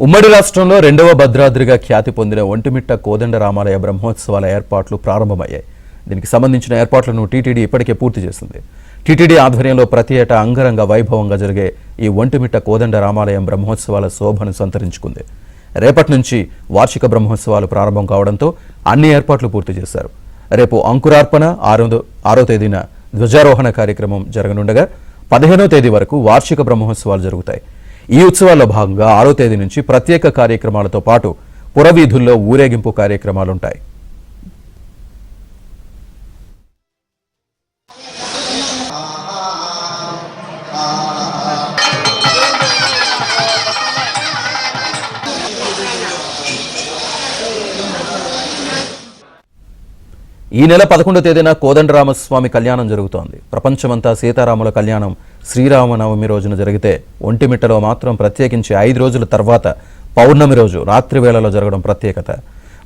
ఉమ్మడి రాష్ట్రంలో రెండవ భద్రాద్రిగా ఖ్యాతి పొందిన ఒంటిమిట్ట కోదండ రామాలయ బ్రహ్మోత్సవాల ఏర్పాట్లు ప్రారంభమయ్యాయి. దీనికి సంబంధించిన ఏర్పాట్లను టీటీడీ ఇప్పటికే పూర్తి చేసింది. టీటీడీ ఆధ్వర్యంలో ప్రతి ఏటా అంగరంగ వైభవంగా జరిగే ఈ ఒంటిమిట్ట కోదండ రామాలయం బ్రహ్మోత్సవాల శోభను సంతరించుకుంది. రేపటి నుంచి వార్షిక బ్రహ్మోత్సవాలు ప్రారంభం కావడంతో అన్ని ఏర్పాట్లు పూర్తి చేశారు. రేపు అంకురార్పణ, 6వ తేదీన ధ్వజారోహణ కార్యక్రమం జరగనుండగా 15వ తేదీ వరకు వార్షిక బ్రహ్మోత్సవాలు జరుగుతాయి. ఈ ఉత్సవాల్లో భాగంగా 6వ తేదీ నుంచి ప్రత్యేక కార్యక్రమాలతో పాటు పురవీధుల్లో ఊరేగింపు కార్యక్రమాలుంటాయి. ఈ నెల 11వ తేదీన కోదండరామస్వామి కళ్యాణం జరుగుతోంది. ప్రపంచమంతా సీతారాముల కళ్యాణం శ్రీరామనవమి రోజున జరిగితే ఒంటిమిట్టలో మాత్రం ప్రత్యేకించి 5 రోజుల తర్వాత పౌర్ణమి రోజు రాత్రి వేళలో జరగడం ప్రత్యేకత.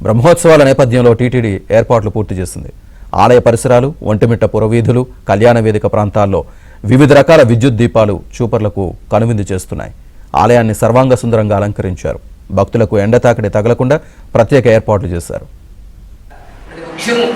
బ్రహ్మోత్సవాల నేపథ్యంలో టీటీడీ ఏర్పాట్లు పూర్తి చేసింది. ఆలయ పరిసరాలు, ఒంటిమిట్ట పురవీధులు, కళ్యాణ వేదిక ప్రాంతాల్లో వివిధ రకాల విద్యుత్ దీపాలు చూపర్లకు కనువిందు చేస్తున్నాయి. ఆలయాన్ని సర్వాంగ సుందరంగా అలంకరించారు. భక్తులకు ఎండ తాకిడి తగలకుండా ప్రత్యేక ఏర్పాట్లు చేశారు. ముఖ్యము